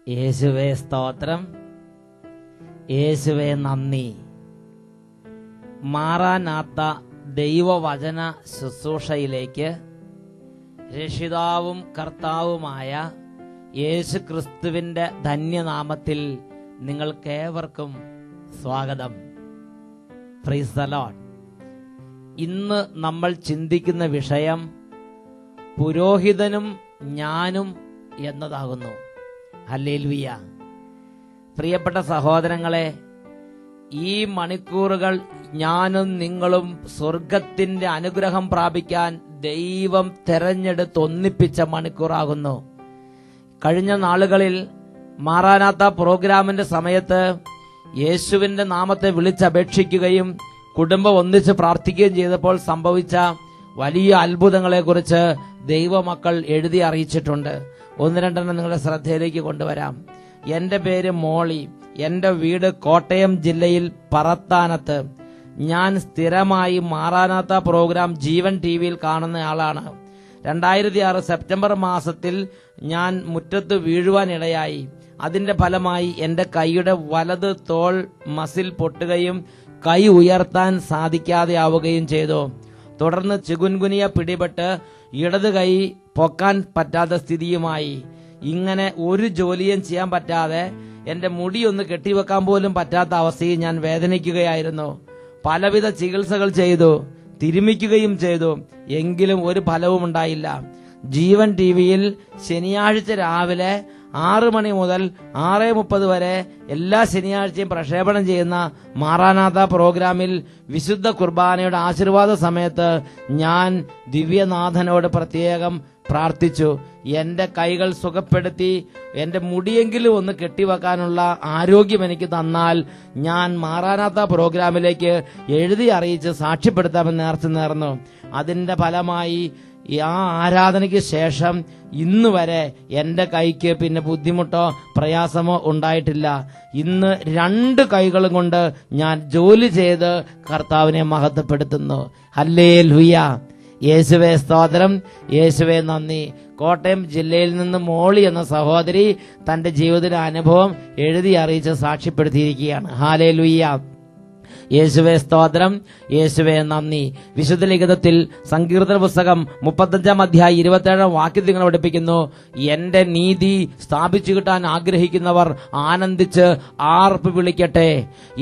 യേശുവേ സ്തോത്രം, യേശുവേ നന്ദി. മാറാനാത്ത ദൈവവചന ശുശ്രൂഷയിലേക്ക് രക്ഷിതാവും കർത്താവുമായ യേശു ക്രിസ്തുവിന്റെ ധന്യനാമത്തിൽ നിങ്ങൾക്കേവർക്കും സ്വാഗതം. Price the Lord. ഇന്ന് നമ്മൾ ചിന്തിക്കുന്ന വിഷയം പുരോഹിതനും ഞാനും എന്നതാകുന്നു. ഹല്ലേലൂയ. പ്രിയപ്പെട്ട സഹോദരങ്ങളെ, ഈ മണിക്കൂറുകൾ ഞാനും നിങ്ങളും സ്വർഗത്തിന്റെ അനുഗ്രഹം പ്രാപിക്കാൻ ദൈവം തെരഞ്ഞെടുത്തൊന്നിപ്പിച്ച മണിക്കൂറാകുന്നു. കഴിഞ്ഞ നാളുകളിൽ മാറാനാത്ത പ്രോഗ്രാമിന്റെ സമയത്ത് യേശുവിന്റെ നാമത്തെ വിളിച്ചപേക്ഷിക്കുകയും കുടുംബം ഒന്നിച്ച് പ്രാർത്ഥിക്കുകയും ചെയ്തപ്പോൾ സംഭവിച്ച വലിയ അത്ഭുതങ്ങളെക്കുറിച്ച് ദൈവമക്കൾ എഴുതി അറിയിച്ചിട്ടുണ്ട്. ഒന്ന് രണ്ടെണ്ണം നിങ്ങളുടെ ശ്രദ്ധയിലേക്ക് കൊണ്ടുവരാം. എന്റെ പേര് മോളി. എന്റെ വീട് കോട്ടയം ജില്ലയിൽ പറത്താനത്ത്. ഞാൻ സ്ഥിരമായി മാറാനാത്ത പ്രോഗ്രാം ജീവൻ ടിവിയിൽ കാണുന്നയാളാണ്. 2006 സെപ്റ്റംബർ മാസത്തിൽ ഞാൻ മുറ്റത്ത് വീഴുവാനിടയായി. അതിന്റെ ഫലമായി എന്റെ കൈയുടെ വലത് തോൾ മസിൽ പൊട്ടുകയും കൈ ഉയർത്താൻ സാധിക്കാതെ ആവുകയും ചെയ്തു. തുടർന്ന് ചികുൻകുനിയ പിടിപെട്ട് ഇടത് കൈ പൊക്കാൻ പറ്റാത്ത സ്ഥിതിയുമായി. ഇങ്ങനെ ഒരു ജോലിയും ചെയ്യാൻ പറ്റാതെ എന്റെ മുടിയൊന്ന് കെട്ടിവെക്കാൻ പോലും പറ്റാത്ത അവസ്ഥയിൽ ഞാൻ വേദനിക്കുകയായിരുന്നു. പലവിധ ചികിത്സകൾ ചെയ്തു, തിരുമിക്കുകയും ചെയ്തു. എങ്കിലും ഒരു ഫലവും ഉണ്ടായില്ല. ജീവൻ ടിവിയിൽ ശനിയാഴ്ച രാവിലെ 6 മണി മുതൽ 6:30 വരെ എല്ലാ ശനിയാഴ്ചയും പ്രക്ഷേപണം ചെയ്യുന്ന മാറാനാത്ത പ്രോഗ്രാമിൽ വിശുദ്ധ കുർബാനയുടെ ആശീർവാദ സമയത്ത് ഞാൻ ദിവ്യനാഥനോട് പ്രത്യേകം പ്രാർത്ഥിച്ചു. എന്റെ കൈകൾ സുഖപ്പെടുത്തി എന്റെ മുടിയെങ്കിലും ഒന്ന് കെട്ടിവെക്കാനുള്ള ആരോഗ്യം എനിക്ക് തന്നാൽ ഞാൻ മാറാനാത്ത പ്രോഗ്രാമിലേക്ക് എഴുതി അറിയിച്ച് സാക്ഷ്യപ്പെടുത്താമെന്ന് നേർന്നു. അതിന്റെ ഫലമായി ആ ആരാധനയ്ക്ക് ശേഷം ഇന്ന് വരെ എന്റെ കൈക്ക് പിന്നെ ബുദ്ധിമുട്ടോ പ്രയാസമോ ഉണ്ടായിട്ടില്ല. ഇന്ന് 2 കൈകളും കൊണ്ട് ഞാൻ ജോലി ചെയ്ത് കർത്താവിനെ മഹത്വപ്പെടുത്തുന്നു. ഹല്ലേലൂയ. യേശുവേ സ്തോത്രം, യേശുവേ നന്ദി. കോട്ടയം ജില്ലയിൽ നിന്ന് മോളി എന്ന സഹോദരി തന്റെ ജീവിത അനുഭവം എഴുതി അറിയിച്ച് സാക്ഷ്യപ്പെടുത്തിയിരിക്കുകയാണ്. ഹല്ലേലൂയ. യേശുവേ സ്തോത്രം, യേശുവേ നന്ദി. വിശുദ്ധ ലിഖിതത്തിൽ സങ്കീർത്തന പുസ്തകം 35-ാം അധ്യായം 27-ാം വാക്യത്തിൽ ഇങ്ങനെ പഠിപ്പിക്കുന്നു: എന്റെ നീതി സ്ഥാപിച്ചു കിട്ടാൻ ആഗ്രഹിക്കുന്നവർ ആനന്ദിച്ച് ആർപ്പ് വിളിക്കട്ടെ.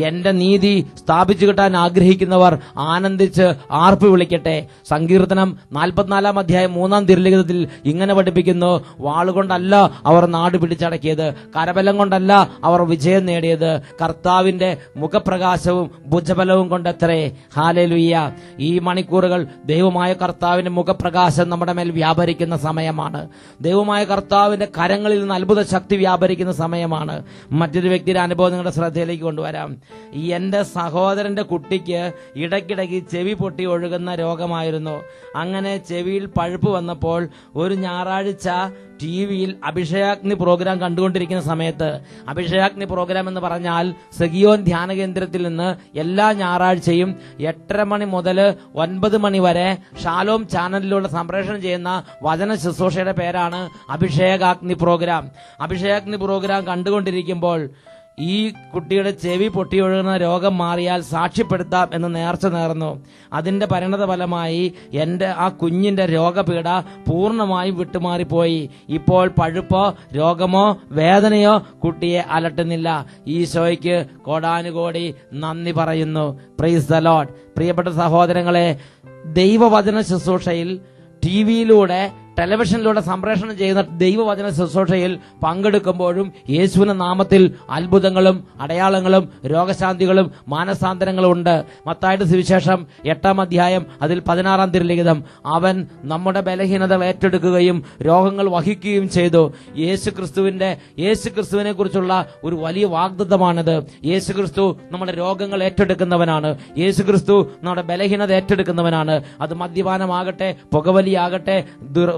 എന്റെ നീതി സ്ഥാപിച്ചു കിട്ടാൻ ആഗ്രഹിക്കുന്നവർ ആനന്ദിച്ച് ആർപ്പ് വിളിക്കട്ടെ. സങ്കീർത്തനം 44-ാം അധ്യായം 3-ാം തിരുലിഖിതത്തിൽ ഇങ്ങനെ പഠിപ്പിക്കുന്നു: വാളുകൊണ്ടല്ല അവർ നാട് പിടിച്ചടക്കിയത്, കരബലം കൊണ്ടല്ല അവർ വിജയം നേടിയത്, കർത്താവിന്റെ മുഖപ്രകാശവും ഭുജബലവും കൊണ്ടത്രേ. ഹല്ലേലൂയ. ഈ മണിക്കൂറുകൾ ദൈവമായ കർത്താവിന്റെ മുഖപ്രകാശം നമ്മുടെ മേൽ വ്യാപരിക്കുന്ന സമയമാണ്. ദൈവമായ കർത്താവിന്റെ കരങ്ങളിൽ നിന്ന് അത്ഭുത ശക്തി വ്യാപരിക്കുന്ന സമയമാണ്. മറ്റൊരു വ്യക്തിയുടെ അനുഭവം നിങ്ങളുടെ ശ്രദ്ധയിലേക്ക് കൊണ്ടുവരാം. എന്റെ സഹോദരന്റെ കുട്ടിക്ക് ഇടയ്ക്കിടയ്ക്ക് ചെവി പൊട്ടി ഒഴുകുന്ന രോഗമായിരുന്നു. അങ്ങനെ ചെവിയിൽ പഴുപ്പ് വന്നപ്പോൾ ഒരു ഞായറാഴ്ച ടിവിയിൽ അഭിഷേകാഗ്നി പ്രോഗ്രാം കണ്ടുകൊണ്ടിരിക്കുന്ന സമയത്ത്, അഭിഷേകാഗ്നി പ്രോഗ്രാം എന്ന് പറഞ്ഞാൽ സഗിയോൻ ധ്യാന കേന്ദ്രത്തിൽ നിന്ന് എല്ലാ ഞായറാഴ്ചയും 8:30 മണി മുതൽ 9 മണി വരെ ഷാലോം ചാനലിലൂടെ സംപ്രേഷണം ചെയ്യുന്ന വചന ശുശ്രൂഷയുടെ പേരാണ് അഭിഷേകാഗ്നി പ്രോഗ്രാം. അഭിഷേകാഗ്നി പ്രോഗ്രാം കണ്ടുകൊണ്ടിരിക്കുമ്പോൾ ഈ കുട്ടിയുടെ ചെവി പൊട്ടിയൊഴുകുന്ന രോഗം മാറിയാൽ സാക്ഷ്യപ്പെടുത്താം എന്ന് നേർന്നു. അതിന്റെ പരിണത ഫലമായി എന്റെ ആ കുഞ്ഞിന്റെ രോഗപീഠ പൂർണ്ണമായും വിട്ടുമാറിപ്പോയി. ഇപ്പോൾ പഴുപ്പോ രോഗമോ വേദനയോ കുട്ടിയെ അലട്ടുന്നില്ല. ഈശോയ്ക്ക് കോടാനുകോടി നന്ദി പറയുന്നു. Price the Lord. പ്രിയപ്പെട്ട സഹോദരങ്ങളെ, ദൈവവചന ശുശ്രൂഷയിൽ ടിവിയിലൂടെ ടെലിവിഷനിലൂടെ സംപ്രേഷണം ചെയ്യുന്ന ദൈവവചന ശുശ്രൂഷയിൽ പങ്കെടുക്കുമ്പോഴും യേശുവിന്റെ നാമത്തിൽ അത്ഭുതങ്ങളും അടയാളങ്ങളും രോഗശാന്തികളും മാനസാന്തരങ്ങളും ഉണ്ട്. മത്തായിയുടെ സുവിശേഷം 8-ാം അധ്യായം അതിൽ 16-ാം തിരുലിഖിതം: അവൻ നമ്മുടെ ബലഹീനതകൾ ഏറ്റെടുക്കുകയും രോഗങ്ങൾ വഹിക്കുകയും ചെയ്തു. യേശുക്രിസ്തുവിനെ കുറിച്ചുള്ള ഒരു വലിയ വാഗ്ദത്തമാണിത്. യേശുക്രിസ്തു നമ്മുടെ രോഗങ്ങൾ ഏറ്റെടുക്കുന്നവനാണ്. യേശുക്രിസ്തു നമ്മുടെ ബലഹീനത ഏറ്റെടുക്കുന്നവനാണ്. അത് മദ്യപാനമാകട്ടെ, പുകവലിയാകട്ടെ,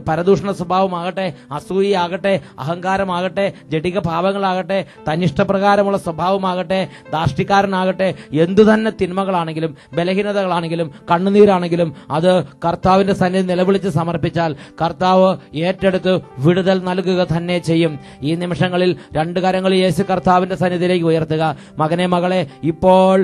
പരദൂഷണ സ്വഭാവമാകട്ടെ, അസൂയയാകട്ടെ, അഹങ്കാരമാകട്ടെ, ജഡിക ഭാവങ്ങളാകട്ടെ, തന്നിഷ്ടപ്രകാരമുള്ള സ്വഭാവമാകട്ടെ, ദാഷ്ടിക്കാരനാകട്ടെ, എന്തു തന്നെ തിന്മകളാണെങ്കിലും ബലഹീനതകളാണെങ്കിലും കണ്ണുനീരാണെങ്കിലും അത് കർത്താവിന്റെ സന്നിധി നിലവിളിച്ച് സമർപ്പിച്ചാൽ കർത്താവ് ഏറ്റെടുത്ത് വിടുതൽ നൽകുക തന്നെ ചെയ്യും. ഈ നിമിഷങ്ങളിൽ 2 കരങ്ങൾ യേശു കർത്താവിന്റെ സന്നിധിയിലേക്ക് ഉയർത്തുക. മകനെ, മകളെ, ഇപ്പോൾ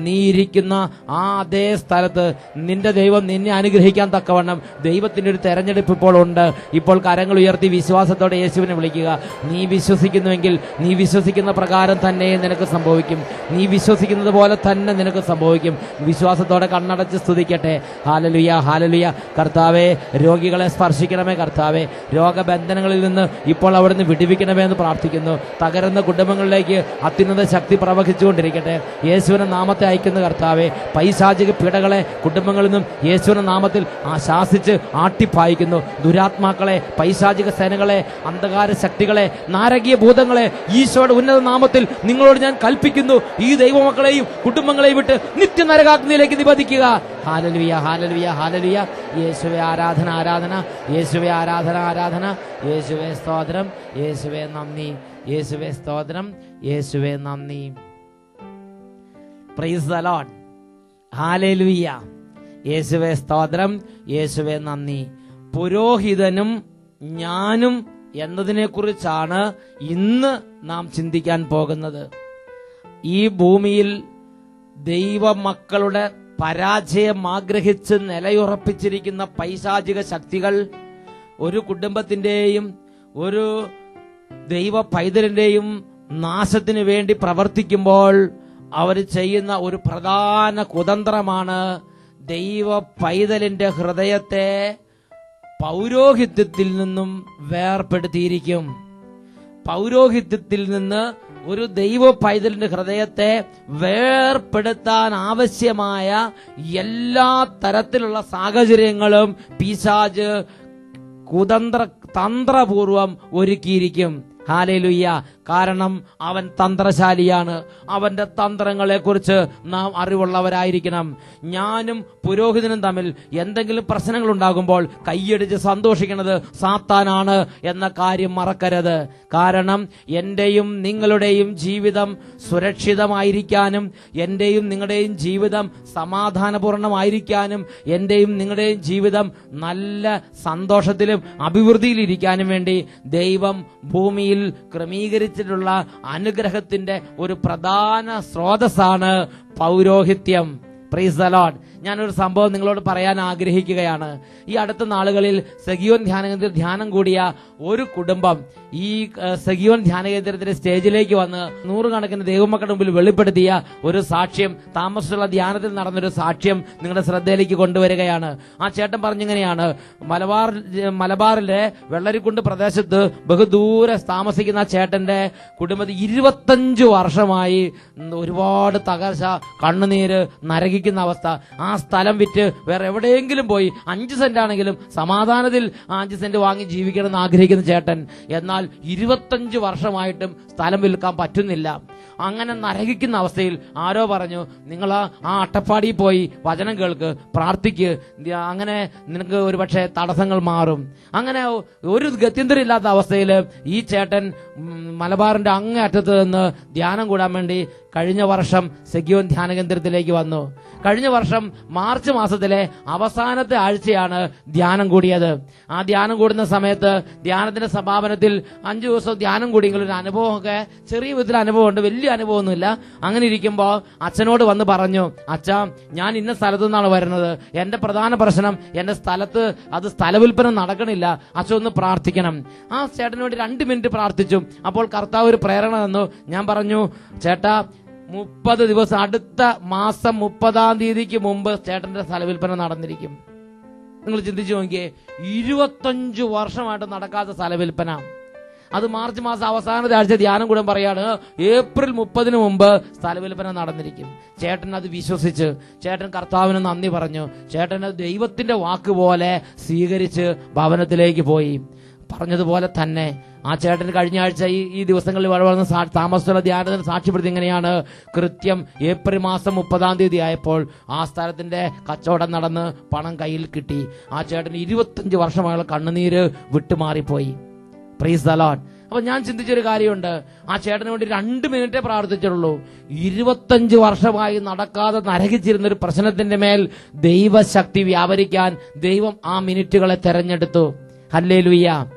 നീ ഇരിക്കുന്ന ആ അതേ സ്ഥലത്ത് നിന്റെ ദൈവം നിന്നെ അനുഗ്രഹിക്കാൻ തക്കവണ്ണം ദൈവത്തിന്റെ ഒരു തെരഞ്ഞെടുപ്പ് ഇപ്പോൾ ഉണ്ട്. ഇപ്പോൾ കരങ്ങൾ ഉയർത്തി വിശ്വാസത്തോടെ യേശുവിനെ വിളിക്കുക. നീ വിശ്വസിക്കുന്നുവെങ്കിൽ നീ വിശ്വസിക്കുന്ന പ്രകാരം തന്നെ നിനക്ക് സംഭവിക്കും. നീ വിശ്വസിക്കുന്നത് പോലെ തന്നെ നിനക്ക് സംഭവിക്കും. വിശ്വാസത്തോടെ കണ്ണടച്ച് സ്തുതിക്കട്ടെ. ഹല്ലേലൂയ, ഹല്ലേലൂയ. കർത്താവേ, രോഗികളെ സ്പർശിക്കണമേ. കർത്താവേ, രോഗബന്ധനങ്ങളിൽ നിന്ന് ഇപ്പോൾ അവിടുന്ന് വിടുവിക്കണമേ എന്ന് പ്രാർത്ഥിക്കുന്നു. തകരുന്ന കുടുംബങ്ങളിലേക്ക് അത്യുന്നത ശക്തി പ്രവഹിച്ചുകൊണ്ടിരിക്കട്ടെ. യേശുവിന്റെ നാമത്തെ അയക്കുന്ന കർത്താവേ, പൈശാചിക പീഡകളെ കുടുംബങ്ങളിൽ നിന്നും യേശുവിന്റെ നാമത്തിൽ ശാസിച്ച് ആട്ടിപ്പായിക്കുന്നു. ദുരാത്മാക്കളെ, പൈശാചിക സേനകളെ, അന്ധകാര ശക്തികളെ, നാരകീയ ഭൂതങ്ങളെ ഈശോയുടെ ഉന്നത നാമത്തിൽ നിങ്ങളോട് ഞാൻ കൽപ്പിക്കുന്നു. ഈ ദൈവമക്കളെയും കുടുംബങ്ങളെയും വിട്ട് നിത്യനരകാഗ്നിയിലേക്ക് നിബന്ധിക്കുക. ഹല്ലേലൂയ, ഹല്ലേലൂയ, ഹല്ലേലൂയ. യേശുവേ ആരാധന, ആരാധന. യേശുവേ ആരാധന, ആരാധന. യേശുവേ സ്തോത്രം, യേശുവേ നന്ദി. യേശുവേ സ്തോത്രം, യേശുവേ നന്ദി. Price the Lord. ഹല്ലേലൂയ. യേശുവേ സ്തോത്രം, യേശുവേ നന്ദി. പുരോഹിതനും ഞാനും എന്നതിനെ കുറിച്ചാണ് ഇന്ന് നാം ചിന്തിക്കാൻ പോകുന്നത്. ഈ ഭൂമിയിൽ ദൈവമക്കളുടെ പരാജയം ആഗ്രഹിച്ച് നിലയുറപ്പിച്ചിരിക്കുന്ന പൈശാചിക ശക്തികൾ ഒരു കുടുംബത്തിന്റെയും ഒരു ദൈവ പൈതലിന്റെയും നാശത്തിന് വേണ്ടി പ്രവർത്തിക്കുമ്പോൾ അവർ ചെയ്യുന്ന ഒരു പ്രധാന കുതന്ത്രമാണ് ദൈവ പൈതലിന്റെ ഹൃദയത്തെ പൗരോഹിത്യത്തിൽ നിന്നും വേർപെടുത്തിയിരിക്കും. പൗരോഹിത്യത്തിൽ നിന്ന് ഒരു ദൈവ പൈതലിന്റെ ഹൃദയത്തെ വേർപെടുത്താൻ ആവശ്യമായ എല്ലാ തരത്തിലുള്ള സാഹചര്യങ്ങളും പിശാച് തന്ത്രപൂർവം ഒരുക്കിയിരിക്കും. ഹല്ലേലൂയ. കാരണം അവൻ തന്ത്രശാലിയാണ്. അവന്റെ തന്ത്രങ്ങളെ കുറിച്ച് നാം അറിവുള്ളവരായിരിക്കണം. ഞാനും പുരോഹിതനും തമ്മിൽ എന്തെങ്കിലും പ്രശ്നങ്ങൾ ഉണ്ടാകുമ്പോൾ കൈയടിച്ച് സന്തോഷിക്കുന്നത് സാത്താനാണ് എന്ന കാര്യം മറക്കരുത്. കാരണം എന്റെയും നിങ്ങളുടെയും ജീവിതം സുരക്ഷിതമായിരിക്കാനും എന്റെയും നിങ്ങളുടെയും ജീവിതം സമാധാനപൂർണമായിരിക്കാനും എന്റെയും നിങ്ങളുടെയും ജീവിതം നല്ല സന്തോഷത്തിലും അഭിവൃദ്ധിയിലിരിക്കാനും വേണ്ടി ദൈവം ഭൂമിയിൽ ക്രമീകരിച്ചിട്ടുള്ള അനുഗ്രഹത്തിന്റെ ഒരു പ്രധാന സ്രോതസ്സാണ് പൗരോഹിത്യം. Price the Lord. ഞാനൊരു സംഭവം നിങ്ങളോട് പറയാൻ ആഗ്രഹിക്കുകയാണ്. ഈ അടുത്ത നാളുകളിൽ സെഗിയോൻ ധ്യാനകേന്ദ്രത്തിൽ ധ്യാനം കൂടിയ ഒരു കുടുംബം ഈ സെഗിയോൻ ധ്യാനകേന്ദ്രത്തിന്റെ സ്റ്റേജിലേക്ക് വന്ന് 100 കണക്കിന് ദൈവമക്കളുടെ മുമ്പിൽ വെളിപ്പെടുത്തിയ ഒരു സാക്ഷ്യം, താമസിച്ചുള്ള ധ്യാനത്തിൽ നടന്നൊരു സാക്ഷ്യം നിങ്ങളുടെ ശ്രദ്ധയിലേക്ക് കൊണ്ടുവരികയാണ്. ആ ചേട്ടൻ പറഞ്ഞിങ്ങനെയാണ്, മലബാറിലെ വെള്ളരിക്കുണ്ട് പ്രദേശത്ത് ബഹുദൂരെ താമസിക്കുന്ന ചേട്ടന്റെ കുടുംബത്തിൽ 25 വർഷമായി ഒരുപാട് തകർച്ച, കണ്ണുനീര്, നരകിക്കുന്ന അവസ്ഥ. ആ സ്ഥലം വിറ്റ് വേറെ എവിടെയെങ്കിലും പോയി 5 സെന്റ് ആണെങ്കിലും സമാധാനത്തിൽ 5 സെന്റ് വാങ്ങി ജീവിക്കണമെന്ന് ആഗ്രഹിക്കുന്ന ചേട്ടൻ, എന്നാൽ 25 വർഷമായിട്ടും സ്ഥലം വിൽക്കാൻ പറ്റുന്നില്ല. അങ്ങനെ നരകിക്കുന്ന അവസ്ഥയിൽ ആരോ പറഞ്ഞു, നിങ്ങൾ ആ അട്ടപ്പാടിയിൽ പോയി വചനം കേൾക്ക്, പ്രാർത്ഥിക്ക്, അങ്ങനെ നിനക്ക് ഒരുപക്ഷെ തടസ്സങ്ങൾ മാറും. അങ്ങനെ ഒരു ഗത്യന്തരമില്ലാത്ത അവസ്ഥയിൽ ഈ ചേട്ടൻ മലബാറിന്റെ അങ്ങേ അറ്റത്ത് നിന്ന് ധ്യാനം കൂടാൻ വേണ്ടി കഴിഞ്ഞ വർഷം സെഗിയോൻ ധ്യാനകേന്ദ്രത്തിലേക്ക് വന്നു. കഴിഞ്ഞ വർഷം മാർച്ച് മാസത്തിലെ അവസാനത്തെ ആഴ്ചയാണ് ധ്യാനം കൂടിയത്. ആ ധ്യാനം കൂടുന്ന സമയത്ത് ധ്യാനത്തിന്റെ സമാപനത്തിൽ 5 ദിവസം ധ്യാനം കൂടിയെങ്കിലും ഒരു അനുഭവമൊക്കെ ചെറിയ വിധത്തിൽ അനുഭവമുണ്ട്, വലിയ അനുഭവമൊന്നുമില്ല. അങ്ങനെ ഇരിക്കുമ്പോൾ അച്ഛനോട് വന്ന് പറഞ്ഞു, അച്ഛാ, ഞാൻ ഇന്ന സ്ഥലത്തു നിന്നാണ് വരുന്നത്, എന്റെ പ്രധാന പ്രശ്നം എന്റെ സ്ഥലത്ത് അത് സ്ഥലവിൽപ്പന നടക്കണില്ല, അച്ഛൻ ഒന്ന് പ്രാർത്ഥിക്കണം. ആ ചേട്ടന് വേണ്ടി 2 മിനിറ്റ് പ്രാർത്ഥിച്ചു. അപ്പോൾ കർത്താവ് ഒരു പ്രേരണ തന്നു. ഞാൻ പറഞ്ഞു, ചേട്ടാ, 30 ദിവസം, അടുത്ത മാസം 30-ാം തീയതിക്ക് മുമ്പ് ചേട്ടന്റെ സ്ഥലവിൽപ്പന നടന്നിരിക്കും. നിങ്ങൾ ചിന്തിച്ചു നോക്കിയേ, 25 വർഷമായിട്ട് നടക്കാത്ത സ്ഥലവിൽപ്പന. അത് മാർച്ച് മാസം അവസാനത്തെ ആഴ്ച ധ്യാനം കൂടെ പറയാണ്, ഏപ്രിൽ 30-ന് മുമ്പ് സ്ഥലവിൽപ്പന നടന്നിരിക്കും. ചേട്ടൻ അത് വിശ്വസിച്ച് ചേട്ടൻ കർത്താവിന് നന്ദി പറഞ്ഞു. ചേട്ടൻ ദൈവത്തിന്റെ വാക്ക് പോലെ സ്വീകരിച്ച് ഭവനത്തിലേക്ക് പോയി. പറഞ്ഞതുപോലെ തന്നെ ആ ചേട്ടൻ കഴിഞ്ഞ ആഴ്ച ഈ ദിവസങ്ങളിൽ വളർന്ന താമസസ്ഥല ധ്യാനത്തിന് സാക്ഷ്യപ്പെടുത്തി ഇങ്ങനെയാണ്, കൃത്യം ഏപ്രിൽ മാസം 30 ആയപ്പോൾ ആ സ്ഥലത്തിന്റെ കച്ചവടം നടന്ന് പണം കയ്യിൽ കിട്ടി. ആ ചേട്ടന് 25 വർഷമായുള്ള കണ്ണുനീര് വിട്ടുമാറിപ്പോയി. Price the Lord. അപ്പൊ ഞാൻ ചിന്തിച്ചൊരു കാര്യമുണ്ട്, ആ ചേട്ടന് വേണ്ടി 2 മിനിറ്റേ പ്രാർത്ഥിച്ചിട്ടുള്ളൂ. 25 വർഷമായി നടക്കാതെ നരകിച്ചിരുന്ന ഒരു പ്രശ്നത്തിന്റെ മേൽ ദൈവശക്തി വ്യാപരിക്കാൻ ദൈവം ആ മിനിറ്റുകളെ തെരഞ്ഞെടുത്തു. ഹല്ലേലൂയ,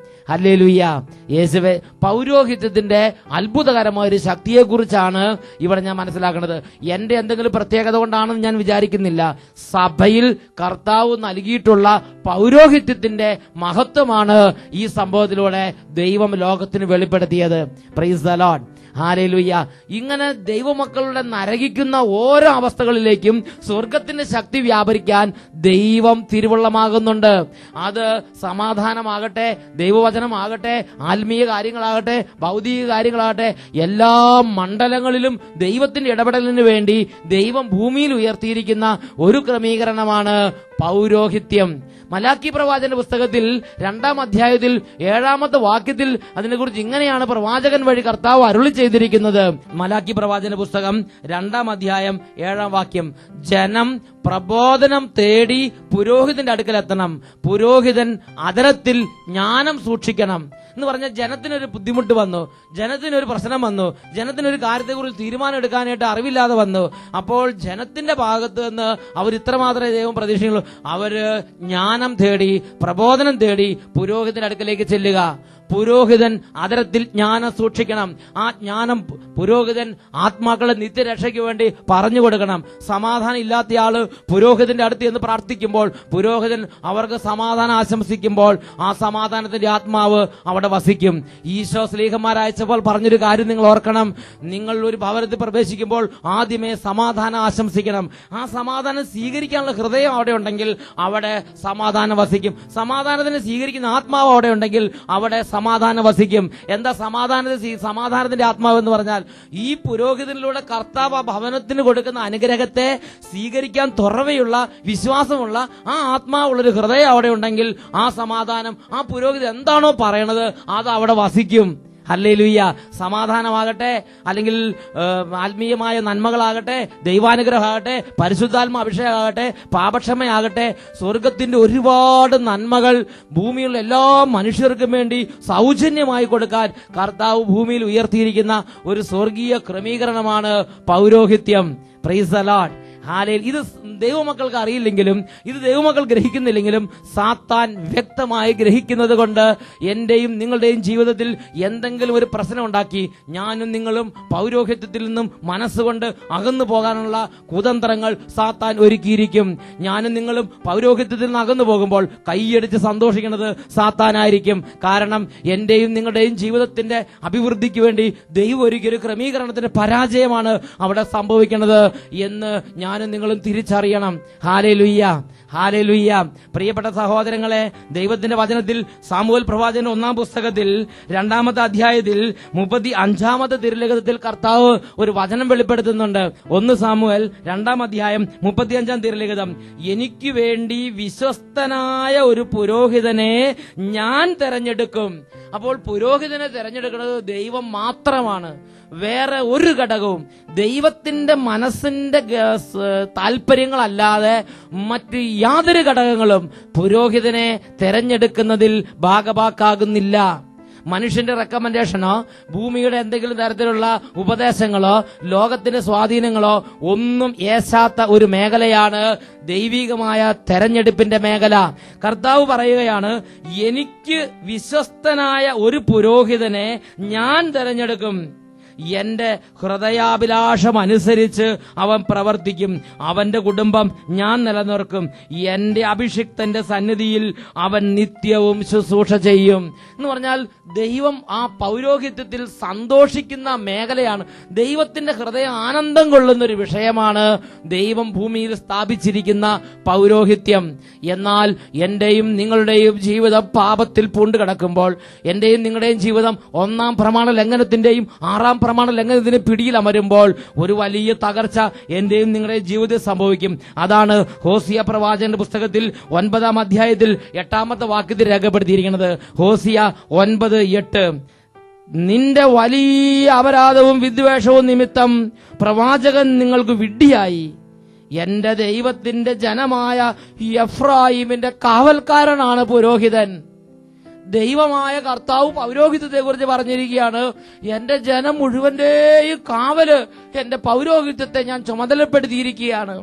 ഹല്ലേലൂയ. യേശുവേ, പൗരോഹിത്യത്തിന്റെ അത്ഭുതകരമായ ഒരു ശക്തിയെക്കുറിച്ചാണ് ഇവിടെ ഞാൻ മനസ്സിലാക്കുന്നത്. എന്റെ എന്തെങ്കിലും പ്രത്യേകത കൊണ്ടാണെന്ന് ഞാൻ വിചാരിക്കുന്നില്ല. സഭയിൽ കർത്താവ് നൽകിയിട്ടുള്ള പൗരോഹിത്യത്തിന്റെ മഹത്വമാണ് ഈ സംഭവത്തിലൂടെ ദൈവം ലോകത്തിന് വെളിപ്പെടുത്തിയത്. Price the Lord, hallelujah. ഇങ്ങനെ ദൈവമക്കളുടെ നരകിക്കുന്ന ഓരോ അവസ്ഥകളിലേക്കും സ്വർഗത്തിന്റെ ശക്തി വ്യാപരിക്കാൻ ദൈവം തിരുവുള്ളമാകുന്നുണ്ട്. അത് സമാധാനമാകട്ടെ, ദൈവവചനമാകട്ടെ, ആത്മീയ കാര്യങ്ങളാകട്ടെ, ഭൗതിക കാര്യങ്ങളാകട്ടെ, എല്ലാ മണ്ഡലങ്ങളിലും ദൈവത്തിന്റെ ഇടപെടലിന് വേണ്ടി ദൈവം ഭൂമിയിൽ ഉയർത്തിയിരിക്കുന്ന ഒരു ക്രമീകരണമാണ് പൗരോഹിത്യം. മലാക്കി പ്രവാചകന്റെ പുസ്തകത്തിൽ 2-ാം അധ്യായത്തിൽ 7-ാമത്തെ വാക്യത്തിൽ അതിനെക്കുറിച്ച് ഇങ്ങനെയാണ് പ്രവാചകൻ വഴി കർത്താവ് അരുളി ചെയ്തിരിക്കുന്നത്. മലാക്കി പ്രവാചകന്റെ പുസ്തകം 2-ാം അധ്യായം 7-ാം വാക്യം, ജനം പ്രബോധനം തേടി പുരോഹിതന്റെ അടുക്കൽ എത്തണം, പുരോഹിതൻ അധരത്തിൽ ജ്ഞാനം സൂക്ഷിക്കണം എന്ന് പറഞ്ഞാൽ ജനത്തിനൊരു ബുദ്ധിമുട്ട് വന്നു, ജനത്തിനൊരു പ്രശ്നം വന്നു, ജനത്തിനൊരു കാര്യത്തെക്കുറിച്ച് തീരുമാനം എടുക്കാനായിട്ട് അറിവില്ലാതെ വന്നു. അപ്പോൾ ജനത്തിന്റെ ഭാഗത്ത് നിന്ന് അവർ ഇത്രമാത്രമേ ദൈവം പ്രതീക്ഷിക്കുള്ളൂ. അവര് ജ്ഞാനം തേടി, പ്രബോധനം തേടി പുരോഹിതന്റെ അടുക്കലേക്ക് ചെല്ലുക. പുരോഹിതൻ അധരത്തിൽ ജ്ഞാനം സൂക്ഷിക്കണം. ആ ജ്ഞാനം പുരോഹിതൻ ആത്മാക്കളെ നിത്യരക്ഷയ്ക്ക് വേണ്ടി പറഞ്ഞു കൊടുക്കണം. സമാധാനം ഇല്ലാത്തയാള് പുരോഹിതന്റെ അടുത്ത് എന്ന് പ്രാർത്ഥിക്കുമ്പോൾ പുരോഹിതൻ അവർക്ക് സമാധാനം ആശംസിക്കുമ്പോൾ ആ സമാധാനത്തിന്റെ ആത്മാവ് അവിടെ വസിക്കും. ഈശോ സ്ലീഹന്മാരയച്ചപ്പോൾ പറഞ്ഞൊരു കാര്യം നിങ്ങൾ ഓർക്കണം, നിങ്ങൾ ഒരു ഭവനത്തിൽ പ്രവേശിക്കുമ്പോൾ ആദ്യമേ സമാധാനം ആശംസിക്കണം. ആ സമാധാനം സ്വീകരിക്കാനുള്ള ഹൃദയം അവിടെ ഉണ്ടെങ്കിൽ അവിടെ സമാധാനം വസിക്കും. സമാധാനത്തിന് സ്വീകരിക്കുന്ന ആത്മാവ് അവിടെ ഉണ്ടെങ്കിൽ അവിടെ സമാധാനം വസിക്കും. എന്താ സമാധാനത്തിന്റെ ആത്മാവ് എന്ന് പറഞ്ഞാൽ, ഈ പുരോഹിതനിലൂടെ കർത്താവ് ഭവനത്തിന് കൊടുക്കുന്ന അനുഗ്രഹത്തെ സ്വീകരിക്കാൻ തുറവയുള്ള, വിശ്വാസമുള്ള ആ ആത്മാവുള്ളൊരു ഹൃദയം അവിടെ ഉണ്ടെങ്കിൽ ആ സമാധാനം, ആ പുരോഹിതൻ എന്താണോ പറയണത് അത് അവിടെ വസിക്കും. ഹല്ലേലൂയ. സമാധാനമാകട്ടെ, അല്ലെങ്കിൽ ആത്മീയമായ നന്മകളാകട്ടെ, ദൈവാനുഗ്രഹമാകട്ടെ, പരിശുദ്ധാത്മ അഭിഷേകമാകട്ടെ, പാപക്ഷമയാകട്ടെ, സ്വർഗത്തിന്റെ ഒരുപാട് നന്മകൾ ഭൂമിയിലുള്ള എല്ലാ മനുഷ്യർക്കും വേണ്ടി സൗജന്യമായി കൊടുക്കാൻ കർത്താവ് ഭൂമിയിൽ ഉയർത്തിയിരിക്കുന്ന ഒരു സ്വർഗീയ ക്രമീകരണമാണ് പൗരോഹിത്യം. Price the Lord. ഇത് ദൈവമക്കൾക്ക് അറിയില്ലെങ്കിലും, ഇത് ദൈവമക്കൾ ഗ്രഹിക്കുന്നില്ലെങ്കിലും സാത്താൻ വ്യക്തമായി ഗ്രഹിക്കുന്നത് കൊണ്ട് എന്റെയും നിങ്ങളുടെയും ജീവിതത്തിൽ എന്തെങ്കിലും ഒരു പ്രശ്നം ഉണ്ടാക്കി ഞാനും നിങ്ങളും പൗരോഹിത്യത്തിൽ നിന്നും മനസ്സുകൊണ്ട് അകന്നു പോകാനുള്ള കുതന്ത്രങ്ങൾ സാത്താൻ ഒരുക്കിയിരിക്കും. ഞാനും നിങ്ങളും പൗരോഹിത്യത്തിൽ നിന്ന് അകന്നു പോകുമ്പോൾ കൈയടിച്ച് സന്തോഷിക്കുന്നത് സാത്താനായിരിക്കും. കാരണം എന്റെയും നിങ്ങളുടെയും ജീവിതത്തിന്റെ അഭിവൃദ്ധിക്ക് വേണ്ടി ദൈവം ഒരുക്കിയൊരു ക്രമീകരണത്തിന്റെ പരാജയമാണ് അവിടെ സംഭവിക്കുന്നത് എന്ന് ഞാനും നിങ്ങളും തിരിച്ചറിയണം. Hallelujah, hallelujah. പ്രിയപ്പെട്ട സഹോദരങ്ങളെ, ദൈവത്തിന്റെ വചനത്തിൽ സാമുവേൽ പ്രവാചകൻ 1-ാം പുസ്തകത്തിൽ 2-ാമത്തെ അധ്യായത്തിൽ 35-ാമത്തെ തിരുലേഖനത്തിൽ കർത്താവ് ഒരു വചനം വെളിപ്പെടുത്തുന്നുണ്ട്. 1 സാമുവേൽ 2-ാം അധ്യായം 35-ാം തിരുലേഖനം, എനിക്ക് വേണ്ടി വിശ്വസ്തനായ ഒരു പുരോഹിതനെ ഞാൻ തെരഞ്ഞെടുക്കും. അപ്പോൾ പുരോഹിതനെ തെരഞ്ഞെടുക്കുന്നത് ദൈവം മാത്രമാണ്, വേറെ ഒരു ഘടകവും ദൈവത്തിന്റെ മനസ്സിന്റെ താല്പര്യങ്ങളല്ലാതെ മറ്റ് യാതൊരു ഘടകങ്ങളും പുരോഹിതനെ തെരഞ്ഞെടുക്കുന്നതിൽ ഭാഗഭാക്കാകുന്നില്ല. മനുഷ്യന്റെ റെക്കമെൻഡേഷനോ ഭൂമിയുടെ എന്തെങ്കിലും തരത്തിലുള്ള ഉപദേശങ്ങളോ ലോകത്തിന്റെ സ്വാധീനങ്ങളോ ഒന്നും ഏശാത്ത ഒരു മേഖലയാണ് ദൈവികമായ തെരഞ്ഞെടുപ്പിന്റെ മേഖല. കർത്താവ് പറയുകയാണ്, എനിക്ക് വിശ്വസ്തനായ ഒരു പുരോഹിതനെ ഞാൻ തെരഞ്ഞെടുക്കും. എന്റെ ഹൃദയാഭിലാഷം അനുസരിച്ച് അവൻ പ്രവർത്തിക്കും. അവന്റെ കുടുംബം ഞാൻ നിലനിർക്കും. എന്റെ അഭിഷിക്തന്റെ സന്നിധിയിൽ അവൻ നിത്യവും ശുശ്രൂഷ ചെയ്യും എന്ന് പറഞ്ഞാൽ ദൈവം ആ പൗരോഹിത്യത്തിൽ സന്തോഷിക്കുന്ന മേഖലയാണ്. ദൈവത്തിന്റെ ഹൃദയം ആനന്ദം കൊള്ളുന്ന ഒരു വിഷയമാണ് ദൈവം ഭൂമിയിൽ സ്ഥാപിച്ചിരിക്കുന്ന പൗരോഹിത്യം. എന്നാൽ എന്റെയും നിങ്ങളുടെയും ജീവിതം പാപത്തിൽ പൂണ്ട് കിടക്കുമ്പോൾ, എന്റെയും നിങ്ങളുടെയും ജീവിതം 1-ാം പ്രമാണ ലംഘനത്തിന്റെയും 6-ാം ന്യായപ്രമാണ ലംഘനത്തിന് പിടിയിൽ അമരുമ്പോൾ ഒരു വലിയ തകർച്ച എന്റെയും നിങ്ങളുടെ ജീവിതത്തിൽ സംഭവിക്കും. അതാണ് ഹോസിയ പ്രവാചകന്റെ പുസ്തകത്തിൽ 9-ാം അധ്യായത്തിൽ 8-ാമത്തെ വാക്യത്തിൽ രേഖപ്പെടുത്തിയിരിക്കുന്നത്. ഹോസിയ 9:8. നിന്റെ വലിയ അപരാധവും വിദ്വേഷവും നിമിത്തം പ്രവാചകൻ നിങ്ങൾക്ക് വിഡ്ഢിയായി. എന്റെ ദൈവത്തിന്റെ ജനമായ എഫ്രായിമിന്റെ കാവൽക്കാരനാണ് പുരോഹിതൻ. ദൈവമായ കർത്താവ് പൗരോഹിത്യത്തെ കുറിച്ച് പറഞ്ഞിരിക്കുകയാണ്. എന്റെ ജനം മുഴുവന്റെയും കാവല് എന്റെ പൗരോഹിത്യത്തെ ഞാൻ ചുമതലപ്പെടുത്തിയിരിക്കുകയാണ്.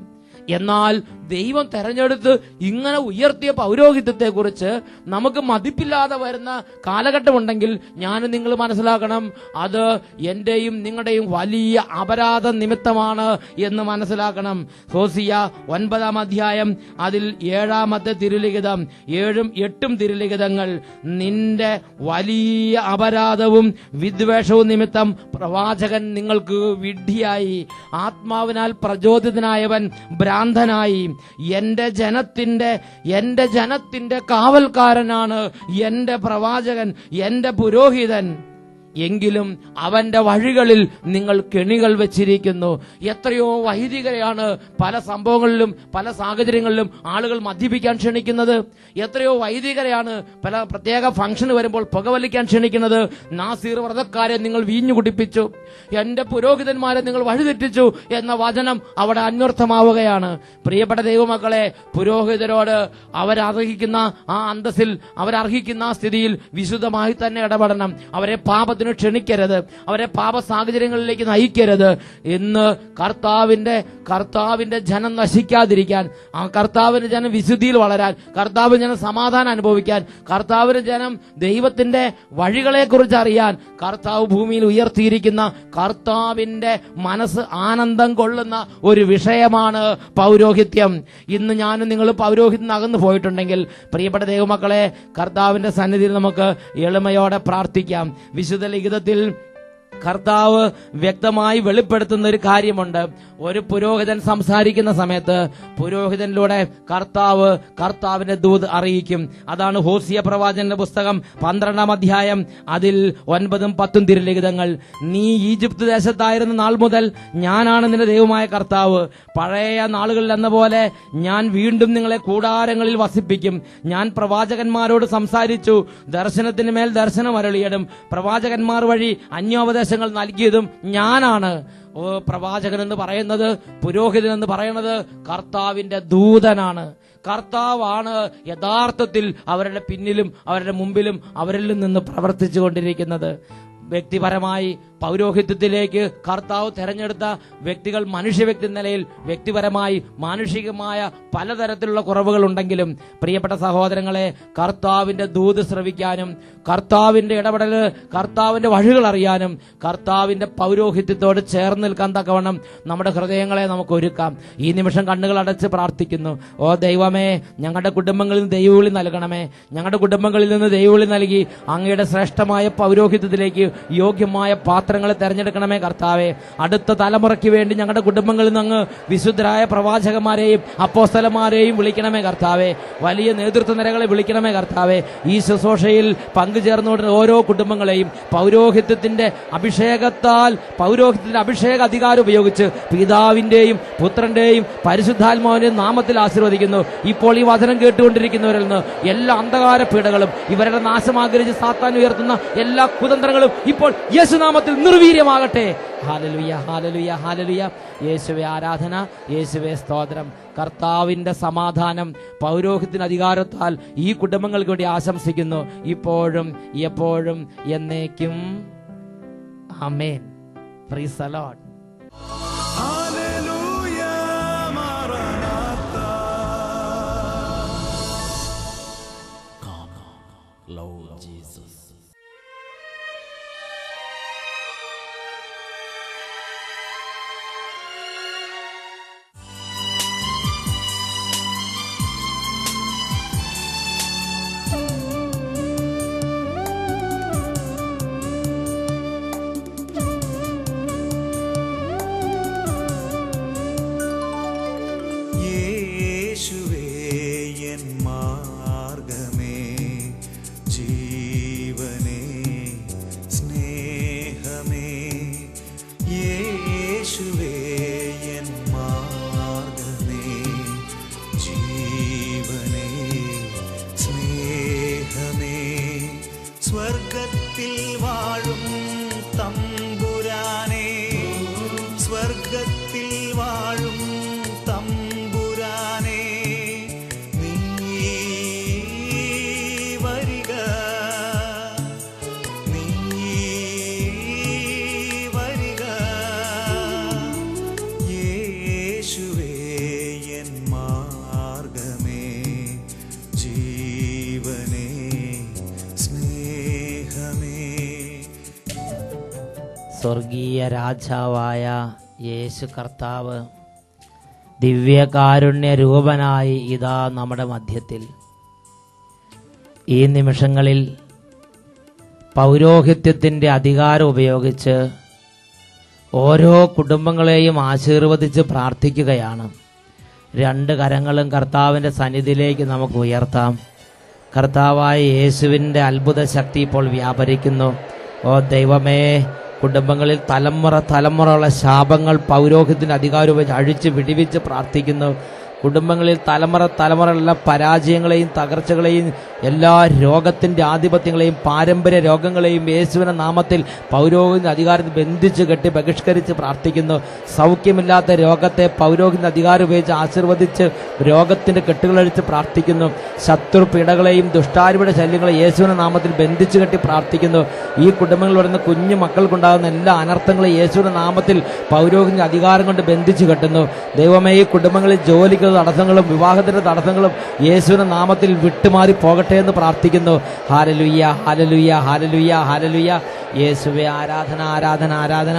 എന്നാൽ ദൈവം തെരഞ്ഞെടുത്ത് ഇങ്ങനെ ഉയർത്തിയ പൗരോഹിത്യത്തെ കുറിച്ച് നമുക്ക് മതിപ്പില്ലാതെ വരുന്ന കാലഘട്ടമുണ്ടെങ്കിൽ ഞാനും നിങ്ങൾ മനസ്സിലാക്കണം, അത് എന്റെയും നിങ്ങളുടെയും വലിയ അപരാധ നിമിത്തമാണ് എന്ന് മനസ്സിലാക്കണം. ഹോസിയ 9-ാം അധ്യായം അതിൽ 7-ാമത്തെ തിരുലിഖിതം, 7ഉം 8ഉം തിരുലിഖിതങ്ങൾ, നിന്റെ വലിയ അപരാധവും വിദ്വേഷവും നിമിത്തം പ്രവാചകൻ നിങ്ങൾക്ക് വിഡ്ഢിയായി, ആത്മാവിനാൽ പ്രചോദിതനായവൻ ഭ്രാന്തനായി. എന്റെ ജനത്തിന്റെ കാവൽക്കാരനാണ് എന്റെ പ്രവാചകൻ, എന്റെ പുരോഹിതൻ. എങ്കിലും അവന്റെ വഴികളിൽ നിങ്ങൾ കെണികൾ വെച്ചിരിക്കുന്നു. എത്രയോ വൈദികരെയാണ് പല സംഭവങ്ങളിലും പല സാഹചര്യങ്ങളിലും ആളുകൾ മദ്യപിക്കാൻ ക്ഷണിക്കുന്നത്. എത്രയോ വൈദികരെയാണ് പല പ്രത്യേക ഫംഗ്ഷന് വരുമ്പോൾ പുകവലിക്കാൻ ക്ഷണിക്കുന്നത്. നാസീർ വ്രതക്കാരെ നിങ്ങൾ വീഞ്ഞു കുടിപ്പിച്ചു, എന്റെ പുരോഹിതന്മാരെ നിങ്ങൾ വഴിതെറ്റിച്ചു എന്ന വചനം അവിടെ അന്വർത്ഥമാവുകയാണ്. പ്രിയപ്പെട്ട ദൈവമക്കളെ, പുരോഹിതരോട് അവരർഹിക്കുന്ന ആ അന്തസ്സിൽ, അവരർഹിക്കുന്ന ആ സ്ഥിതിയിൽ വിശുദ്ധമായി തന്നെ ഇടപെടണം. അവരെ പാപത്തിന് ക്ഷണിക്കരുത്, അവരെ പാപ സാഹചര്യങ്ങളിലേക്ക് നയിക്കരുത്. ഇന്ന് കർത്താവിന്റെ ജനം നശിക്കാതിരിക്കാൻ, ആ കർത്താവിന്റെ ജനം വിശുദ്ധിയിൽ വളരാൻ, കർത്താവിന്റെ ജനം സമാധാനം അനുഭവിക്കാൻ, കർത്താവിന്റെ ജനം ദൈവത്തിന്റെ വഴികളെ കുറിച്ച് അറിയാൻ, കർത്താവ് ഭൂമിയിൽ ഉയർത്തിയിരിക്കുന്ന കർത്താവിന്റെ മനസ്സ് ആനന്ദം കൊള്ളുന്ന ഒരു വിഷയമാണ് പൗരോഹിത്യം. ഇന്ന് ഞാനും നിങ്ങൾ പൗരോഹിത്യം അകന്നു പോയിട്ടുണ്ടെങ്കിൽ, പ്രിയപ്പെട്ട ദൈവമക്കളെ, കർത്താവിന്റെ സന്നിധിയിൽ നമുക്ക് എളിമയോടെ പ്രാർത്ഥിക്കാം. വിശുദ്ധ ലിഖിതത്തിൽ കർത്താവ് വ്യക്തമായി വെളിപ്പെടുത്തുന്ന ഒരു കാര്യമുണ്ട്. ഒരു പുരോഹിതൻ സംസാരിക്കുന്ന സമയത്ത് പുരോഹിതനിലൂടെ കർത്താവിന്റെ ദൂത് അറിയിക്കും. അതാണ് ഹോസിയ പ്രവാചകന്റെ പുസ്തകം 12-ാം അധ്യായം അതിൽ 9ഉം 10ഉം തിരുലിഖിതങ്ങൾ. നീ ഈജിപ്ത് ദേശത്തായിരുന്ന നാൾ മുതൽ ഞാനാണ് നിന്റെ ദൈവമായ കർത്താവ്. പഴയ നാളുകളിൽ എന്ന പോലെ ഞാൻ വീണ്ടും നിങ്ങളെ കൂടാരങ്ങളിൽ വസിപ്പിക്കും. ഞാൻ പ്രവാചകന്മാരോട് സംസാരിച്ചു, ദർശനത്തിന് മേൽ ദർശനം അരുളിയതും പ്രവാചകന്മാർ വഴി അന്യോപദേശങ്ങൾ നൽകിയതും ഞാനാണ്. പ്രവാചകൻ എന്ന് പറയുന്നത്, പുരോഹിതൻ എന്ന് പറയുന്നത് കർത്താവിന്റെ ദൂതനാണ്. കർത്താവാണ് യഥാർത്ഥത്തിൽ അവരുടെ പിന്നിലും അവരുടെ മുമ്പിലും അവരിൽ നിന്ന് പ്രവർത്തിച്ചു കൊണ്ടിരിക്കുന്നത്. വ്യക്തിപരമായി പൗരോഹിത്യത്തിലേക്ക് കർത്താവ് തെരഞ്ഞെടുത്ത വ്യക്തികൾ മനുഷ്യവ്യക്തി നിലയിൽ വ്യക്തിപരമായി മാനുഷികമായ പലതരത്തിലുള്ള കുറവുകൾ ഉണ്ടെങ്കിലും, പ്രിയപ്പെട്ട സഹോദരങ്ങളെ, കർത്താവിന്റെ ദൂത് ശ്രവിക്കാനും കർത്താവിന്റെ ഇടപെടൽ, കർത്താവിന്റെ വഴികൾ അറിയാനും കർത്താവിന്റെ പൗരോഹിത്യത്തോട് ചേർന്ന് നിൽക്കാൻ തക്കവണ്ണം നമ്മുടെ ഹൃദയങ്ങളെ നമുക്ക് ഒരുക്കാം. ഈ നിമിഷം കണ്ണുകൾ അടച്ച് പ്രാർത്ഥിക്കുന്നു. ഓ ദൈവമേ, ഞങ്ങളുടെ കുടുംബങ്ങളിൽ നിന്ന് ദൈവവിളി നൽകണമേ. ഞങ്ങളുടെ കുടുംബങ്ങളിൽ നിന്ന് ദൈവവിളി നൽകി അങ്ങയുടെ ശ്രേഷ്ഠമായ പൗരോഹിത്യത്തിലേക്ക് യോഗ്യമായ പാത്രങ്ങളെ തെരഞ്ഞെടുക്കണമേ കർത്താവെ. അടുത്ത തലമുറയ്ക്ക് വേണ്ടി ഞങ്ങളുടെ കുടുംബങ്ങളിൽ നിന്ന് അങ്ങ് വിശുദ്ധരായ പ്രവാചകന്മാരെയും അപ്പോസ്തലന്മാരെയും വിളിക്കണമേ കർത്താവെ. വലിയ നേതൃത്വ നിരകളെ വിളിക്കണമേ കർത്താവെ. ഈ ശുശ്രൂഷയിൽ പങ്കുചേർന്നുകൊണ്ടിരുന്ന ഓരോ കുടുംബങ്ങളെയും പൗരോഹിത്യത്തിന്റെ അഭിഷേക അധികാരം ഉപയോഗിച്ച് പിതാവിന്റെയും പുത്രന്റെയും പരിശുദ്ധാത്മാവിന്റെയും നാമത്തിൽ ആശീർവദിക്കുന്നു. ഇപ്പോൾ ഈ വചനം കേട്ടുകൊണ്ടിരിക്കുന്നവരിൽ നിന്ന് എല്ലാ അന്ധകാര പീഡകളും, ഇവരുടെ നാശം ആഗ്രഹിച്ച് സാത്താൻ ഉയർത്തുന്ന എല്ലാ കുതന്ത്രങ്ങളും ഇപ്പോൾ യേശുനാമത്തിൽ നിർവീര്യമാകട്ടെ. ഹല്ലേലൂയ, ഹല്ലേലൂയ, ഹല്ലേലൂയ. യേശുവേ ആരാധന, യേശുവേ സ്തോത്രം. കർത്താവിന്റെ സമാധാനം പൗരോഹിത്യത്തിന് അധികാരത്താൽ ഈ കുടുംബങ്ങൾക്ക് വേണ്ടി ആശംസിക്കുന്നു, ഇപ്പോഴും എപ്പോഴും എന്നേക്കും. ആമേൻ. Praise the Lord. Lord Jesus. യേശുവേ എൻ മാർഗ്ഗമേ, ജീവനേ സ്നേഹമേ, സ്വർഗത്തിൽ വാഴും തമ്പുരാനേ, സ്വർഗത്തിൽ വാഴും തമ്പുരാനേ, നീ വരിക, നീ വരിക. യേശുവേ എൻ മാർഗ്ഗമേ, ജീവനേ സ്നേഹമേ. സ്വർഗീയ രാജാവായ യേശു കർത്താവ് ദിവ്യകാരുണ്യ രൂപനായി ഇതാ നമ്മുടെ മധ്യത്തിൽ. ഈ നിമിഷങ്ങളിൽ പൗരോഹിത്യത്തിൻ്റെ അധികാരം ഉപയോഗിച്ച് ഓരോ കുടുംബങ്ങളെയും ആശീർവദിച്ച് പ്രാർത്ഥിക്കുകയാണ്. രണ്ട് കരങ്ങളും കർത്താവിൻ്റെ സന്നിധിയിലേക്ക് നമുക്ക് ഉയർത്താം. കർത്താവായ യേശുവിൻ്റെ അത്ഭുത ശക്തി ഇപ്പോൾ വ്യാപരിക്കുന്നു. ഓ ദൈവമേ, കുടുംബങ്ങളിൽ തലമുറയുള്ള ശാപങ്ങൾ പൗരോഹിത്യത്തിൻ്റെ അധികാരം ഉപയോഗിച്ച് അഴിച്ച് വിടിവിച്ച് പ്രാർത്ഥിക്കുന്നു. കുടുംബങ്ങളിൽ തലമുറയുള്ള പരാജയങ്ങളെയും തകർച്ചകളെയും എല്ലാ രോഗത്തിൻ്റെ ആധിപത്യങ്ങളെയും പാരമ്പര്യ രോഗങ്ങളെയും യേശുവിൻ്റെ നാമത്തിൽ പൗരോഹിത്യ അധികാരത്തിൽ ബന്ധിച്ച് കെട്ടി ബഹിഷ്കരിച്ച് പ്രാർത്ഥിക്കുന്നു. സൗഖ്യമില്ലാത്ത രോഗത്തെ പൗരോഹിത്യ അധികാരം ഉപയോഗിച്ച് ആശീർവദിച്ച് രോഗത്തിൻ്റെ കെട്ടുകളഴിച്ച് പ്രാർത്ഥിക്കുന്നു. ശത്രു പീഡകളെയും ദുഷ്ടാരൂപിയുടെ ശല്യങ്ങളെ യേശുവിൻ്റെ നാമത്തിൽ ബന്ധിച്ച് കെട്ടി പ്രാർത്ഥിക്കുന്നു. ഈ കുടുംബങ്ങളിൽ വരുന്ന കുഞ്ഞു മക്കൾക്കുണ്ടാകുന്ന എല്ലാ അനർത്ഥങ്ങളെയും യേശുവിൻ്റെ നാമത്തിൽ പൗരോഹിത്യ അധികാരം കൊണ്ട് ബന്ധിച്ച് കെട്ടുന്നു. ദൈവമേ, ഈ കുടുംബങ്ങളിൽ ജോലിക്ക് തടസ്സങ്ങളും വിവാഹത്തിന്റെ തടസ്സങ്ങളും യേശുവിന്റെ നാമത്തിൽ വിട്ടുമാറി പോകട്ടെ എന്ന് പ്രാർത്ഥിക്കുന്നു. ഹല്ലേലൂയ, ഹല്ലേലൂയ, ഹല്ലേലൂയ, ഹല്ലേലൂയ. യേശുവേ ആരാധന, ആരാധന, ആരാധന.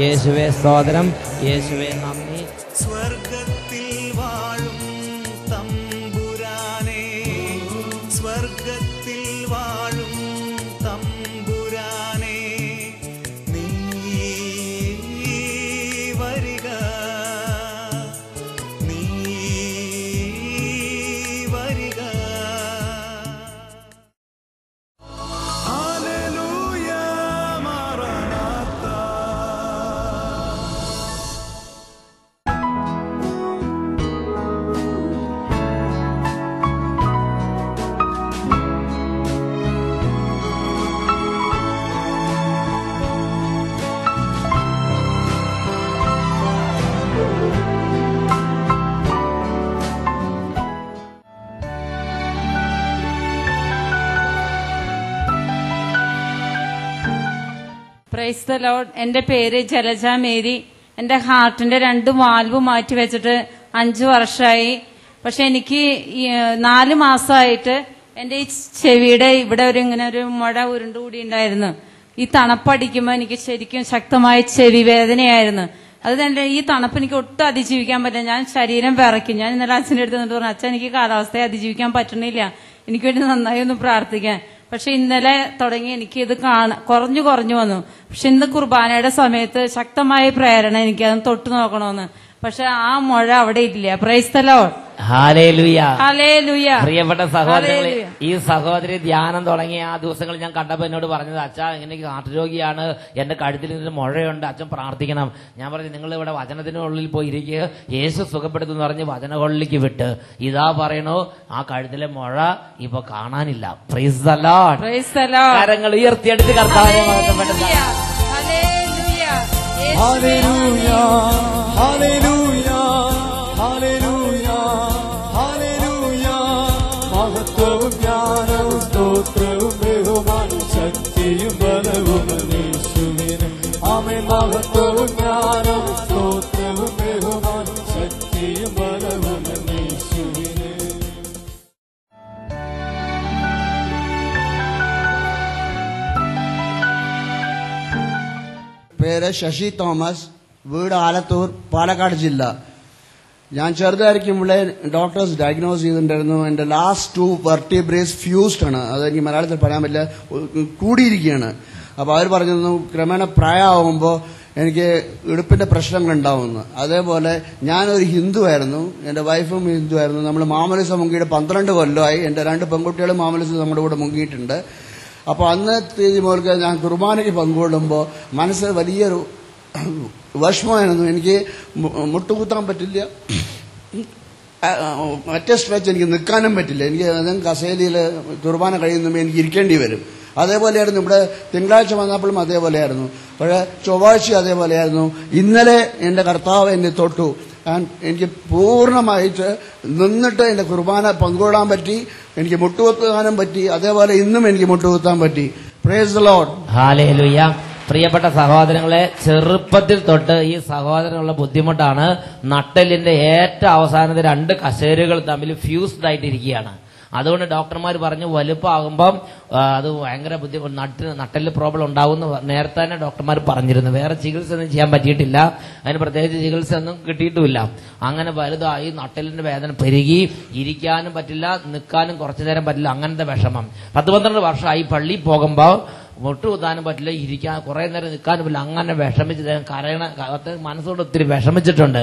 യേശുവേ സ്തോത്രം, യേശുവേ നന്ദി. സ്വർഗത്തിൽ വാഴും തമ്പുരാനേ, സ്വർഗത്തിൽ വാഴും തമ്പുരാനേ, നീ വരിക, നീ വരിക. ഹല്ലേലൂയ, മാറാനാത്ത. Praise the Lord. എന്റെ പേര് ജലജ മേരി. എന്റെ ഹാർട്ടിന്റെ 2 വാൽവ് മാറ്റി വെച്ചിട്ട് 5 വർഷമായി. പക്ഷെ എനിക്ക് 4 മാസമായിട്ട് എന്റെ ഈ ചെവിയുടെ ഇവിടെ ഇങ്ങനെ ഒരു മുഴ ഉരുണ്ടുകൂടി ഉണ്ടായിരുന്നു. ഈ തണുപ്പടിക്കുമ്പോൾ എനിക്ക് ശരിക്കും ശക്തമായ ചെവി വേദനയായിരുന്നു. അത് തന്നെ ഈ തണുപ്പ് എനിക്ക് ഒട്ടും അതിജീവിക്കാൻ പറ്റില്ല. ഞാൻ ശരീരം വിറയ്ക്കും. ഞാൻ ഇന്നലെ അച്ഛൻ്റെ അടുത്ത് നിന്നിട്ട് പറഞ്ഞു, അച്ഛൻ എനിക്ക് കാലാവസ്ഥയെ അതിജീവിക്കാൻ പറ്റണില്ല, എനിക്ക് വേണ്ടി നന്നായി ഒന്ന് പ്രാർത്ഥിക്കാൻ. പക്ഷെ ഇന്നലെ തുടങ്ങി എനിക്ക് ഇത് കുറഞ്ഞു വന്നു. പക്ഷെ ഇന്ന് കുർബാനയുടെ സമയത്ത് ശക്തമായ പ്രേരണ എനിക്ക് അത് തൊട്ടു നോക്കണമെന്ന്. പക്ഷെ ആ മുഴ അവിടെ ഇല്ല. Price the Lord. Hallelujah, hallelujah. പ്രിയപ്പെട്ട സഹോദരങ്ങളെ, ഈ സഹോദരി ധ്യാനം തുടങ്ങിയ ആ ദിവസങ്ങളിൽ ഞാൻ കണ്ടപ്പോൾ എന്നോട് പറഞ്ഞത്, അച്ഛാ എനിക്ക് ഹാർട്ട് രോഗിയാണ്, എന്റെ കഴുത്തിൽ നിന്ന് മുഴയുണ്ട്, അച്ഛൻ പ്രാർത്ഥിക്കണം. ഞാൻ പറഞ്ഞു, നിങ്ങൾ ഇവിടെ വചനത്തിനുള്ളിൽ പോയി ഇരിക്കുക, യേശു സുഖപ്പെടുത്തുമെന്ന് പറഞ്ഞ് വചനകൊള്ളിലേക്ക് വിട്ട് ഇതാ പറയണു, ആ കഴുത്തിലെ മുഴ ഇപ്പൊ കാണാനില്ല. Praise the Lord. Praise the Lord. കരങ്ങൾ ഉയർത്തിയെടുത്ത് കർത്താവിനെ മഹത്വപ്പെടുത്തുക. ഹല്ലേലൂയ, ഹല്ലേലൂയ, ഹല്ലേലൂയ, ഹല്ലേലൂയ, ഹല്ലേലൂയ. മഹത്വവും ജ്ഞാനവും സ്തോത്രവും ബഹുമാനവും ശക്തിയും ബലവും യേശുവിന്. ആമേൻ. മഹത്വവും ജ്ഞാനവും സ്തോത്രവും ബഹുമാനവും ശക്തിയും ബലവും യേശുവിന്. പേര് ശശി തോമസ്, വീട് ആലത്തൂർ, പാലക്കാട് ജില്ല. ഞാൻ ചെറുതായിരിക്കുമ്പോഴേ ഡോക്ടേഴ്സ് ഡയഗ്നോസ് ചെയ്തിട്ടുണ്ടായിരുന്നു. എൻ്റെ ലാസ്റ്റ് 2 വെർട്ടിബ്രേസ് ഫ്യൂസ്ഡ് ആണ്. അതെനിക്ക് മലയാളത്തിൽ പറയാൻ പറ്റില്ല, കൂടിയിരിക്കുകയാണ്. അപ്പോൾ അവർ പറഞ്ഞിരുന്നു ക്രമേണ പ്രായമാകുമ്പോൾ എനിക്ക് ഇടുപ്പിൻ്റെ പ്രശ്നങ്ങൾ ഉണ്ടാവുമെന്ന്. അതേപോലെ ഞാനൊരു ഹിന്ദു ആയിരുന്നു, എൻ്റെ വൈഫും ഹിന്ദു ആയിരുന്നു. നമ്മൾ മാമോദിസ മുങ്ങിയിട്ട് 12 കൊല്ലമായി. എൻ്റെ 2 പെൺകുട്ടികളും മാമോദിസ നമ്മുടെ കൂടെ മുങ്ങിയിട്ടുണ്ട്. അപ്പോൾ അന്നത്തെ മുതൽക്ക് ഞാൻ കുർബാനയ്ക്ക് പങ്കുകൊള്ളുമ്പോൾ മനസ്സിൽ വലിയൊരു വിഷമമായിരുന്നു. എനിക്ക് മുട്ടുകുത്താൻ പറ്റില്ല, മറ്റേ സ്ട്രെച്ച് എനിക്ക് നിൽക്കാനും പറ്റില്ല. എനിക്ക് ഏതെങ്കിലും കസേരയിൽ കുർബാന കഴിയുമ്പോൾ എനിക്ക് ഇരിക്കേണ്ടി വരും. അതേപോലെയായിരുന്നു ഇവിടെ തിങ്കളാഴ്ച വന്നപ്പോഴും അതേപോലെയായിരുന്നു. പക്ഷേ ചൊവ്വാഴ്ച അതേപോലെയായിരുന്നു. ഇന്നലെ എൻ്റെ കർത്താവ് എന്നെ തൊട്ടു. എനിക്ക് പൂർണ്ണമായിട്ട് നിന്നിട്ട് എൻ്റെ കുർബാന പങ്കുകൊള്ളാൻ പറ്റി, എനിക്ക് മുട്ടുകുത്താനും പറ്റി. അതേപോലെ ഇന്നും എനിക്ക് മുട്ടുകുത്താൻ പറ്റി. Price the Lord. ഹല്ലേലൂയ. പ്രിയപ്പെട്ട സഹോദരങ്ങളെ, ചെറുപ്പത്തിൽ തൊട്ട് ഈ സഹോദരനുള്ള ബുദ്ധിമുട്ടാണ്. നട്ടെല്ലിന്റെ ഏറ്റവും അവസാനത്തെ 2 കശേരുകൾ തമ്മിൽ ഫ്യൂസ്ഡ് ആയിട്ടിരിക്കുകയാണ്. അതുകൊണ്ട് ഡോക്ടർമാർ പറഞ്ഞു വലുപ്പമാകുമ്പം അത് ഭയങ്കര ബുദ്ധിമുട്ട്, നട്ടെല്ല് പ്രോബ്ലം ഉണ്ടാവുമെന്ന് നേരത്തെ തന്നെ ഡോക്ടർമാർ പറഞ്ഞിരുന്നു. വേറെ ചികിത്സ ഒന്നും ചെയ്യാൻ പറ്റിയിട്ടില്ല, അതിന് പ്രത്യേകിച്ച് ചികിത്സ ഒന്നും കിട്ടിയിട്ടുമില്ല. അങ്ങനെ വലുതായി നട്ടെല്ലിന്റെ വേദന പെരുകി, ഇരിക്കാനും പറ്റില്ല, നിൽക്കാനും കുറച്ചു നേരം പറ്റില്ല, അങ്ങനത്തെ വിഷമം. 10-12 വർഷമായി പള്ളിയിൽ പോകുമ്പോൾ മുട്ടുകുത്താനും പറ്റില്ല, ഇരിക്കാൻ കുറേ നേരം നിൽക്കാനും പറ്റില്ല. അങ്ങനെ വിഷമിച്ച് മനസ്സോട് ഒത്തിരി വിഷമിച്ചിട്ടുണ്ട്.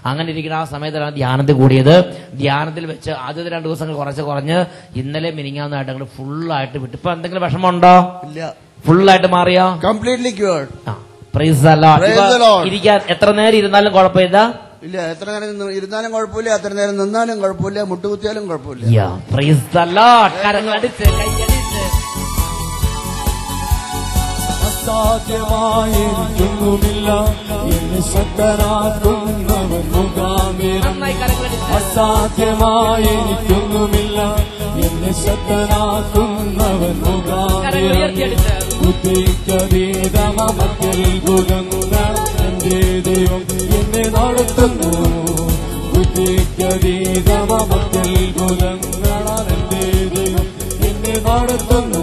അങ്ങനെ ഇരിക്കുന്ന ആ സമയത്താണ് ധ്യാനത്തിൽ കൂടിയത്. ധ്യാനത്തിൽ വെച്ച് ആദ്യത്തെ 2 ദിവസങ്ങൾ കുറഞ്ഞ് ഇന്നലെ മിനിങ്ങാവുന്നതായിട്ട് അങ്ങോട്ട് ഫുള്ളായിട്ട് വിട്ടു. ഇപ്പൊ എന്തെങ്കിലും വിഷമമുണ്ടോ? ഇല്ല, ഫുള്ളായിട്ട് മാറിയോ? Completely cured. Price the Lord. ഇരിക്കാൻ എത്ര നേരം ഇരുന്നാലും കുഴപ്പമില്ല. ഇല്ല, എത്ര നേരം ഇരുന്നാലും കുഴപ്പമില്ല, എത്ര നേരം നിന്നാലും കുഴപ്പമില്ല, മുട്ടുകുത്തിയാലും കുഴപ്പമില്ല. Praise the Lord. കരങ്ങളടിച്ച് കൈയടിച്ച്. അസാധ്യമായിരിക്കുന്നുമില്ല എന്നെ ശക്തനാക്കുന്നവൻ മുഖാന്തരം. അസാധ്യമായിരിക്കുന്നുമില്ല എന്നെ ശക്തനാക്കുന്നവൻ മുഖാന്തരം. ബുദ്ധിക്കതീതമത്യത്ഭുതങ്ങൾ എന്റെ ദൈവം എന്നെ നടത്തുന്നു. ബുദ്ധിക്കതീതമത്യത്ഭുതങ്ങളാൽ എന്റെ ദൈവം എന്നെ നടത്തുന്നു.